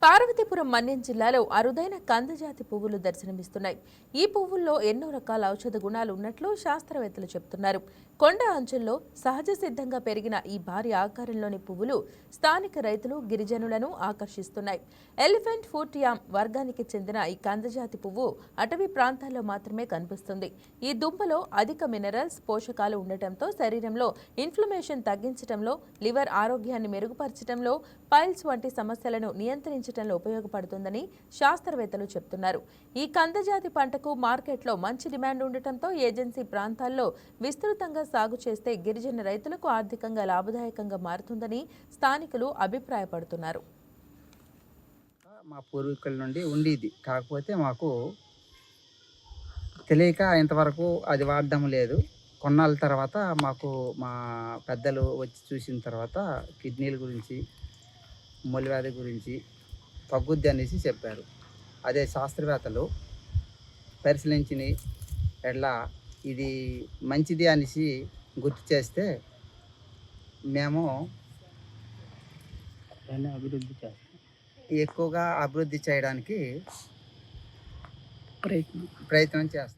పార్వతీపురం మన్యం జిల్లాలో అరుదైన కందజాతి పువ్వులు దర్శనమిస్తున్నాయి. ఈ పువ్వుల్లో ఎన్నో రకాల ఔషధ గుణాలు ఉన్నట్లు శాస్త్రవేత్తలు చెబుతున్నారు. కొండ అంచుల్లో సహజ సిద్ధంగా పెరిగిన ఈ భారీ ఆకారంలోని పువ్వులు స్థానిక రైతులు, గిరిజనులను ఆకర్షిస్తున్నాయి. ఎలిఫెంట్ ఫుట్ యామ్ వర్గానికి చెందిన ఈ కందజాతి పువ్వు అటవీ ప్రాంతాల్లో మాత్రమే కనిపిస్తుంది. ఈ దుంపలో అధిక మినరల్స్, పోషకాలు ఉండటంతో శరీరంలో ఇన్ఫ్లమేషన్ తగ్గించడంలో, లివర్ ఆరోగ్యాన్ని మెరుగుపరచడంలో, పైల్స్ వంటి సమస్యలను నియంత్రించడంలో ఉపయోగపడుతుందని శాస్త్రవేత్తలు చెబుతున్నారు. ఈ కందజాతి పంటకు మార్కెట్లో మంచి డిమాండ్ ఉండటంతో ఏజెన్సీ ప్రాంతాల్లో విస్తృతంగా సాగు చేస్తే గిరిజన రైతులకు ఆర్థికంగా లాభదాయకంగా మారుతుందని స్థానికులు అభిప్రాయపడుతున్నారు. మా పూర్వీకుల నుండి ఉండేది, కాకపోతే మాకు తెలియక ఇంతవరకు అది వాడడం లేదు. కొన్నాళ్ళ తర్వాత మాకు మా పెద్దలు వచ్చి చూసిన తర్వాత కిడ్నీల గురించి, మూలవ్యాధి గురించి తగ్గుద్ది అనేసి చెప్పారు. అదే శాస్త్రవేత్తలు పరిశీలించిన ఎట్లా ఇది మంచిది అనేసి గుర్తు చేస్తే మేము ఎక్కువగా అభివృద్ధి చేయడానికి ప్రయత్నం చేస్తాం.